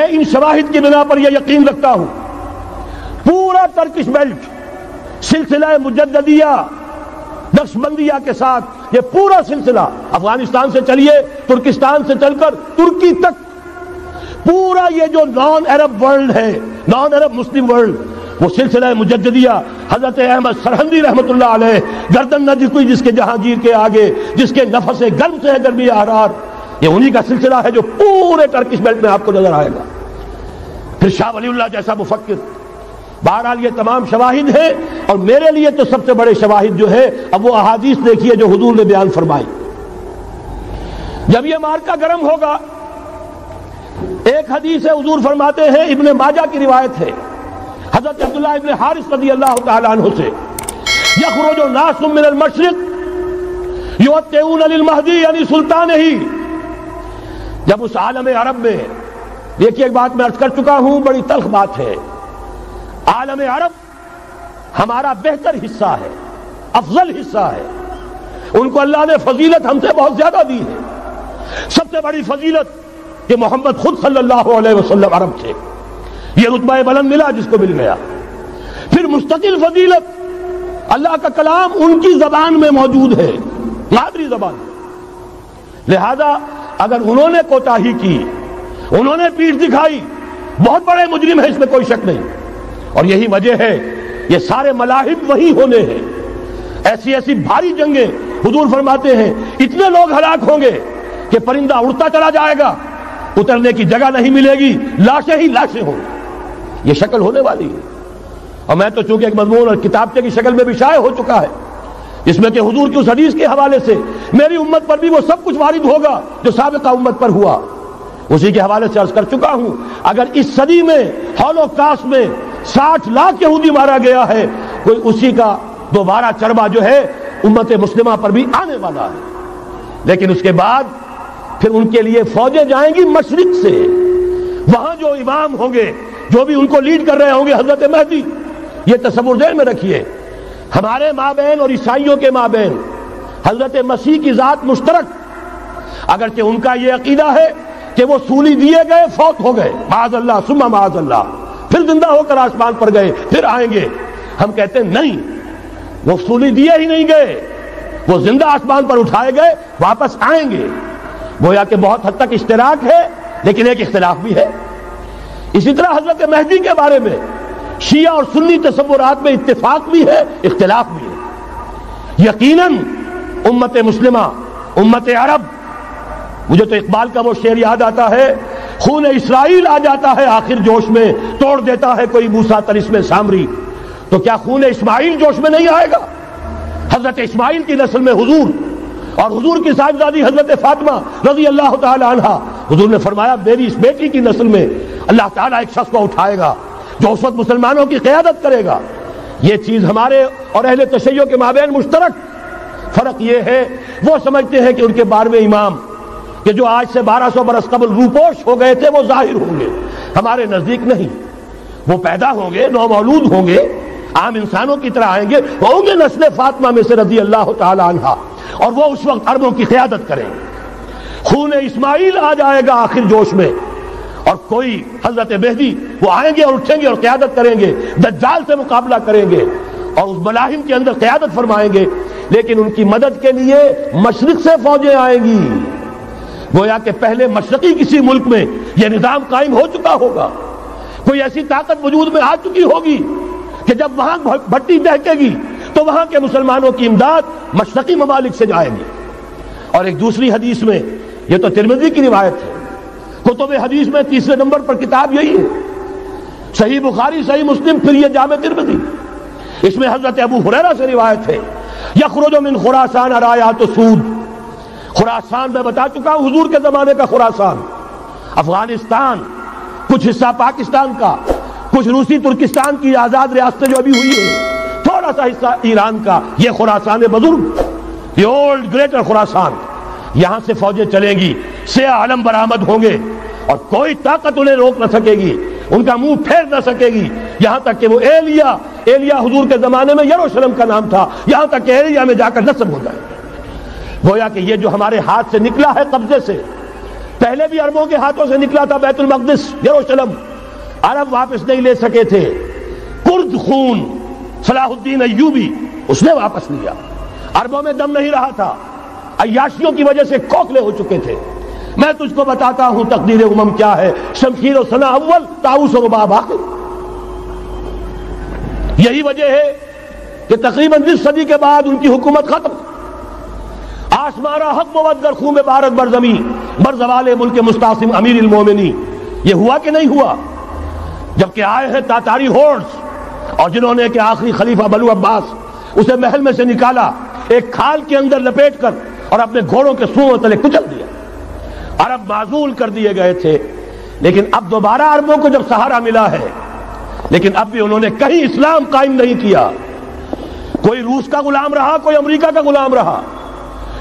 میں ان شواہد کی بنا پر یہ یقین رکھتا ہوں پورا ترکش بیلٹ سلسلہ مجددیہ نقشبندیہ کے ساتھ یہ پورا سلسلہ افغانستان سے چلیے ترکستان سے چل کر ترکی تک پورا یہ جو نان عرب ورلڈ ہے نان عرب مسلم ورلڈ وہ سلسلہ مجددیہ حضرت احمد سرہندی رحمۃ اللہ علیہ گردن نہ جھکی جس کے جہانگیر کے آگے جس کے نفس گرم سے ہے گرمی احرار یہ انہی کا سلسلہ ہے جو پورے ٹرکش بیلٹ میں آپ کو نظر آئے گا. پھر شاہ ولی اللہ جیسا مفکر. بہرحال یہ تمام شواہد ہیں اور میرے لیے تو سب سے بڑے شواہد جو ہے اب وہ احادیث دیکھیے جو حضور نے بیان فرمائی. جب یہ مارکا گرم ہوگا ایک حدیث ہے حضور فرماتے ہیں ابن ماجہ کی روایت ہے حضرت عبداللہ ابن حارث رضی اللہ تعالی عنہ سے یخرج ناس من المشرق یوطئون للمہدی یعنی سلطان ہی. جب اس عالم عرب میں دیکھیے ایک بات میں عرض کر چکا ہوں بڑی تلخ بات ہے عالم عرب ہمارا بہتر حصہ ہے افضل حصہ ہے ان کو اللہ نے فضیلت ہم سے بہت زیادہ دی ہے. سب سے بڑی فضیلت کہ محمد خود صلی اللہ علیہ وسلم عرب تھے یہ رتبہ بلند ملا جس کو مل گیا. پھر مستقل فضیلت اللہ کا کلام ان کی زبان میں موجود ہے مادری زبان. لہذا اگر انہوں نے کوتاہی کی انہوں نے پیٹھ دکھائی بہت بڑے مجرم ہیں اس میں کوئی شک نہیں. اور یہی وجہ ہے یہ سارے ملاحب وہی ہونے ہیں. ایسی ایسی بھاری جنگیں حضور فرماتے ہیں اتنے لوگ ہلاک ہوں گے کہ پرندہ اڑتا چلا جائے گا اترنے کی جگہ نہیں ملے گی لاشیں ہی لاشیں ہوں گی. یہ شکل ہونے والی ہے. اور میں تو چونکہ ایک مضمون اور کتابچے کی شکل میں بھی شائع ہو چکا ہے جس میں کہ حضور کی اس حدیث کے حوالے سے میری امت پر بھی وہ سب کچھ وارد ہوگا جو سابقہ امت پر ہوا اسی کے حوالے سے عرض کر چکا ہوں. اگر اس صدی میں ہولوکاسٹ میں 60 لاکھ یہودی مارا گیا ہے کوئی اسی کا دوبارہ چربا جو ہے امت مسلمہ پر بھی آنے والا ہے. لیکن اس کے بعد پھر ان کے لیے فوجیں جائیں گی مشرق سے. وہاں جو امام ہوں گے جو بھی ان کو لیڈ کر رہے ہوں گے حضرت مہدی. یہ تصور ذہن میں رکھیے ہمارے مابین اور عیسائیوں کے مابین حضرت مسیح کی ذات مشترک اگرچہ ان کا یہ عقیدہ ہے کہ وہ سولی دیے گئے فوت ہو گئے معاذ اللہ ثم معاذ اللہ پھر زندہ ہو کر آسمان پر گئے پھر آئیں گے. ہم کہتے ہیں نہیں وہ سولی دیے ہی نہیں گئے وہ زندہ آسمان پر اٹھائے گئے واپس آئیں گے. گویا کہ بہت حد تک اشتراک ہے لیکن ایک اختلاف بھی ہے. اسی طرح حضرت مہدی کے بارے میں شیعہ اور سنی تصورات میں اتفاق بھی ہے اختلاف بھی ہے. یقیناً امت مسلمہ امت عرب مجھے تو اقبال کا وہ شعر یاد آتا ہے خون اسرائیل آ جاتا ہے آخر جوش میں توڑ دیتا ہے کوئی موسیٰ طلسم سامری. تو کیا خون اسماعیل جوش میں نہیں آئے گا؟ حضرت اسماعیل کی نسل میں حضور اور حضور کی صاحبزادی حضرت فاطمہ رضی اللہ تعالی عنہا. حضور نے فرمایا میری اس بیٹی کی نسل میں اللہ تعالیٰ ایک شخص کو اٹھائے گا جو اس وقت مسلمانوں کی قیادت کرے گا. یہ چیز ہمارے اور اہل تشیع کے مابین مشترک. فرق یہ ہے وہ سمجھتے ہیں کہ ان کے 12ویں امام کہ جو آج سے 1200 برس قبل روپوش ہو گئے تھے وہ ظاہر ہوں گے. ہمارے نزدیک نہیں. وہ پیدا ہوں گے نو مولود ہوں گے عام انسانوں کی طرح آئیں گے ہوں گے نسل فاطمہ میں سے رضی اللہ تعالی عنہا اور وہ اس وقت عربوں کی قیادت کریں گے. خون اسماعیل آ جائے گا آخر جوش میں اور کوئی حضرت مہدی وہ آئیں گے اور اٹھیں گے اور قیادت کریں گے دجال سے مقابلہ کریں گے اور اس ملاحم کے اندر قیادت فرمائیں گے. لیکن ان کی مدد کے لیے مشرق سے فوجیں آئیں گی. گویا کہ پہلے مشرقی کسی ملک میں یہ نظام قائم ہو چکا ہوگا کوئی ایسی طاقت وجود میں آ چکی ہوگی کہ جب وہاں بھٹی دہکے گی تو وہاں کے مسلمانوں کی امداد مشرقی ممالک سے جائے گی. اور ایک دوسری حدیث میں یہ تو ترمذی کی روایت ہے کتب حدیث میں 3 نمبر پر کتاب یہی ہے صحیح بخاری صحیح مسلم پھر یہ جامع ترمذی. اس میں حضرت ابو ہریرہ سے روایت ہے یخرج من خراسان رایات سود. خراسان میں بتا چکا ہوں حضور کے زمانے کا خراسان افغانستان کچھ حصہ پاکستان کا کچھ روسی ترکستان کی آزاد ریاستیں جو ابھی ہوئی ہیں تھوڑا سا حصہ ایران کا یہ خراسان بزرگ یہ اولڈ گریٹر خراسان. یہاں سے فوجیں چلیں گی سیاہ علم برآمد ہوں گے اور کوئی طاقت انہیں روک نہ سکے گی ان کا منہ پھیر نہ سکے گی یہاں تک کہ وہ ایلیا حضور کے زمانے میں یروشلم کا نام تھا یہاں تک کہ ایلیا میں جا کر نصب ہو جائے. گویا کہ یہ جو ہمارے ہاتھ سے نکلا ہے قبضے سے پہلے بھی عربوں کے ہاتھوں سے نکلا تھا بیت المقدس یروشلم، عرب واپس نہیں لے سکے تھے، کرد خون صلاح الدین ایوبی اس نے واپس لیا، عربوں میں دم نہیں رہا تھا، عیاشیوں کی وجہ سے کھوکھلے ہو چکے تھے۔ میں تجھ کو بتاتا ہوں تقدیر امم کیا ہے، شمشیر و سنا اول، طاؤس و رباب آخر۔ یہی وجہ ہے کہ تقریباً 20 صدی کے بعد ان کی حکومت ختم، آسمارا حق موت گر خون بارت بر زمین بر زوال ملک مستعصم امیر المومنین۔ یہ ہوا کہ نہیں ہوا؟ جبکہ آئے ہیں تاتاری ہورس، اور جنہوں نے کہ آخری خلیفہ بنو عباس اسے محل میں سے نکالا، ایک کھال کے اندر لپیٹ کر اور اپنے گھوڑوں کے سوؤں تلے کچل دیا۔ عرب معزول کر دیے گئے تھے، لیکن اب دوبارہ عربوں کو جب سہارا ملا ہے، لیکن اب بھی انہوں نے کہیں اسلام قائم نہیں کیا۔ کوئی روس کا غلام رہا، کوئی امریکہ کا غلام رہا،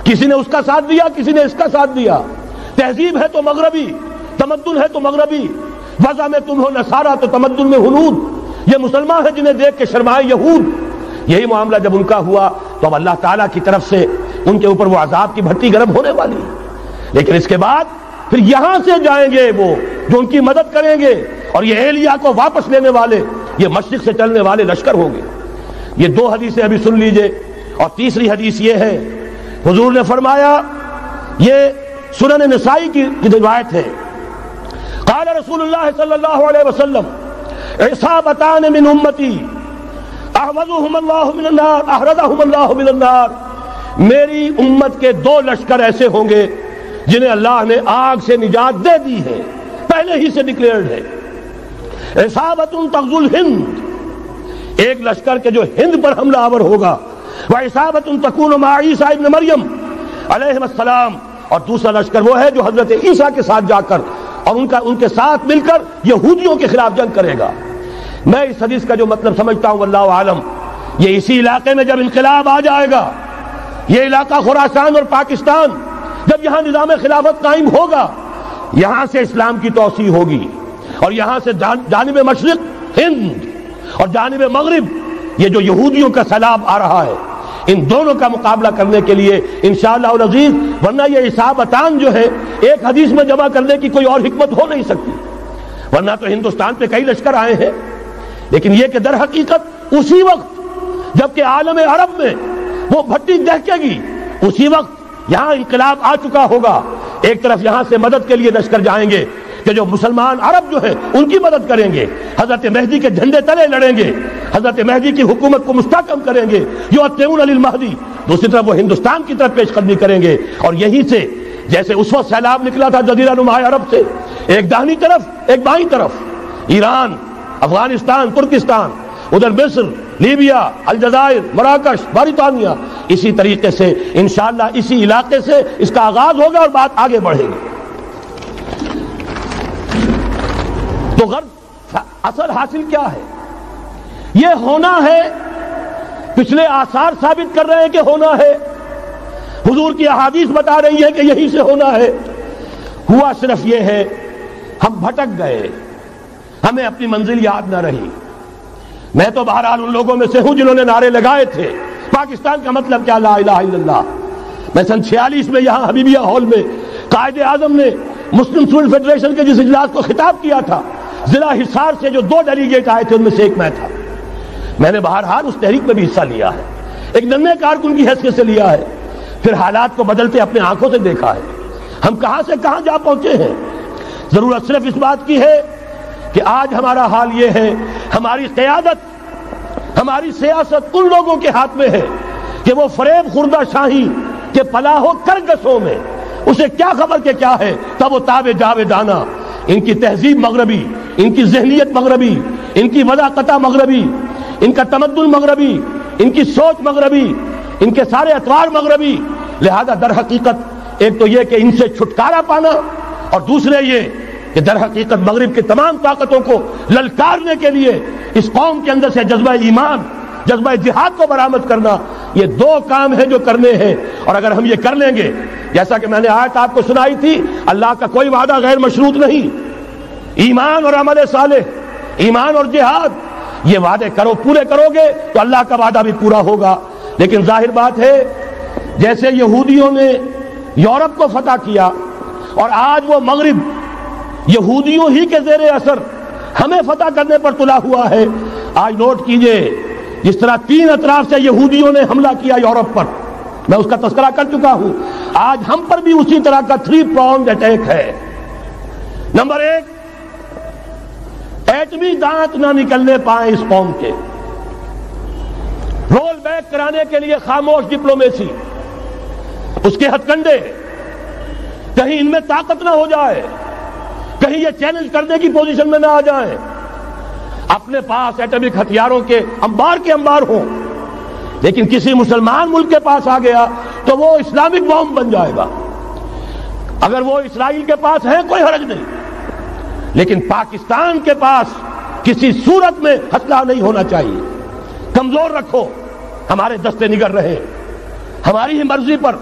کسی نے اس کا ساتھ دیا، کسی نے اس کا ساتھ دیا۔ تہذیب ہے تو مغربی، تمدن ہے تو مغربی، وضع میں تم ہو نصارہ تو تمدن میں ہنود، یہ مسلمان ہیں جنہیں دیکھ کے شرمائے یہود۔ یہی معاملہ جب ان کا ہوا تو اب اللہ تعالیٰ کی طرف سے ان کے اوپر وہ عذاب کی بھٹی گرم ہونے والی ہے۔ لیکن اس کے بعد پھر یہاں سے جائیں گے وہ جو ان کی مدد کریں گے، اور یہ ایلیا کو واپس لینے والے یہ مشرق سے چلنے والے لشکر ہوں گے۔ یہ 2 حدیثیں ابھی سن لیجئے، اور تیسری حدیث یہ ہے، حضور نے فرمایا، یہ سنن نسائی کی روایت ہے، قال رسول اللہ صلی اللہ علیہ وسلم عصابتان من امتی احرزهم اللہ من النار، میری امت کے 2 لشکر ایسے ہوں گے جنہیں اللہ نے آگ سے نجات دے دی ہے، پہلے ہی سے ڈکلیئرڈ ہے۔ عصابت تغزو الہند، ایک لشکر کے جو ہند پر حملہ آور ہوگا، وعصابت تکون مع عیسیٰ ابن مریم علیہ السلام، اور دوسرا لشکر وہ ہے جو حضرت عیسیٰ کے ساتھ جا کر اور ان کے ساتھ مل کر یہودیوں کے خلاف جنگ کرے گا۔ میں اس حدیث کا جو مطلب سمجھتا ہوں واللہ عالم، یہ اسی علاقے میں جب انقلاب آ جائے گا، یہ علاقہ خراسان اور پاکستان، جب یہاں نظام خلافت قائم ہوگا، یہاں سے اسلام کی توسیع ہوگی، اور یہاں سے جانب مشرق ہند اور جانب مغرب یہ جو یہودیوں کا سیلاب آ رہا ہے، ان دونوں کا مقابلہ کرنے کے لیے انشاءاللہ العزیز، ورنہ یہ عصابتان جو ہے ایک حدیث میں جمع کرنے کی کوئی اور حکمت ہو نہیں سکتی، ورنہ تو ہندوستان پہ کئی لشکر آئے ہیں، لیکن یہ کہ در حقیقت اسی وقت جبکہ عالم عرب میں وہ بھٹی دہکے گی، اسی وقت یہاں انقلاب آ چکا ہوگا۔ ایک طرف یہاں سے مدد کے لیے لشکر جائیں گے کہ جو مسلمان عرب جو ہیں ان کی مدد کریں گے، حضرت مہدی کے جھنڈے تلے لڑیں گے، حضرت مہدی کی حکومت کو مستحکم کریں گے، یؤطیعون للمہدی، دوسری طرف وہ ہندوستان کی طرف پیش قدمی کریں گے، اور یہیں سے جیسے اس وقت سیلاب نکلا تھا جزیرہ نما عرب سے، ایک داہنی طرف ایک بائیں طرف، ایران، افغانستان، ترکستان، ادھر مصر، لیبیا، الجزائر، مراکش، باریطانیہ، اسی طریقے سے انشاءاللہ اسی علاقے سے اس کا آغاز ہوگا اور بات آگے بڑھے گی۔ تو غرض اصل حاصل کیا ہے؟ یہ ہونا ہے، پچھلے آثار ثابت کر رہے ہیں کہ ہونا ہے، حضور کی احادیث بتا رہی ہے کہ یہی سے ہونا ہے۔ ہوا صرف یہ ہے ہم بھٹک گئے، ہمیں اپنی منزل یاد نہ رہی۔ میں تو بہرحال ان لوگوں میں سے ہوں جنہوں نے نعرے لگائے تھے پاکستان کا مطلب کیا، لا الہ الا اللہ۔ میں سن 46 میں یہاں حبیبیہ ہال میں قائد اعظم نے مسلم اسٹوڈنٹ فیڈریشن کے جس اجلاس کو خطاب کیا تھا، ضلع حصار سے جو 2 ڈیلیگیٹ آئے تھے ان میں سے ایک میں تھا۔ میں نے بہرحال اس تحریک میں بھی حصہ لیا ہے، ایک ننھے کارکن کی حیثیت سے لیا ہے، پھر حالات کو بدلتے اپنے آنکھوں سے دیکھا ہے، ہم کہاں سے کہاں جا پہنچے ہیں۔ ضرورت صرف اس بات کی ہے کہ آج ہمارا حال یہ ہے، ہماری قیادت، ہماری سیاست ان لوگوں کے ہاتھ میں ہے کہ وہ فریب خوردہ شاہی کے پلاح و کرگسوں میں اسے کیا خبر کہ کیا ہے، تب وہ تاب جاویدانہ، ان کی تہذیب مغربی، ان کی ذہنیت مغربی، ان کی وضاقتہ مغربی، ان کا تمدن مغربی، ان کی سوچ مغربی، ان کے سارے اطوار مغربی۔ لہذا در حقیقت ایک تو یہ کہ ان سے چھٹکارا پانا، اور دوسرے یہ کہ در حقیقت مغرب کی تمام طاقتوں کو للکارنے کے لیے اس قوم کے اندر سے جذبہ ایمان، جذبہ جہاد کو برآمد کرنا، یہ 2 کام ہیں جو کرنے ہیں۔ اور اگر ہم یہ کر لیں گے، جیسا کہ میں نے آیت آپ کو سنائی تھی، اللہ کا کوئی وعدہ غیر مشروط نہیں، ایمان اور عمل صالح، ایمان اور جہاد، یہ وعدے پورے کرو گے تو اللہ کا وعدہ بھی پورا ہوگا۔ لیکن ظاہر بات ہے جیسے یہودیوں نے یورپ کو فتح کیا اور آج وہ مغرب یہودیوں ہی کے زیر اثر ہمیں فتح کرنے پر تلا ہوا ہے. آج نوٹ کیجئے جس طرح 3 اطراف سے یہودیوں نے حملہ کیا یورپ پر، میں اس کا تذکرہ کر چکا ہوں، آج ہم پر بھی اسی طرح کا 3 pronged اٹیک ہے. نمبر 1، ایٹمی دانت نہ نکلنے پائیں اس قوم کے، رول بیک کرانے کے لیے خاموش ڈپلومیسی، اس کے ہتھ کنڈے، کہیں ان میں طاقت نہ ہو جائے، کہیں یہ چیلنج کرنے کی پوزیشن میں نہ آ جائیں، اپنے پاس ایٹمک ہتھیاروں کے انبار ہوں، لیکن کسی مسلمان ملک کے پاس آ گیا تو وہ اسلامک بام بن جائے گا. اگر وہ اسرائیل کے پاس ہے کوئی حرج نہیں، لیکن پاکستان کے پاس کسی صورت میں ہتھیار نہیں ہونا چاہیے. کمزور رکھو، ہمارے دستے نگر رہے، ہماری ہی مرضی پر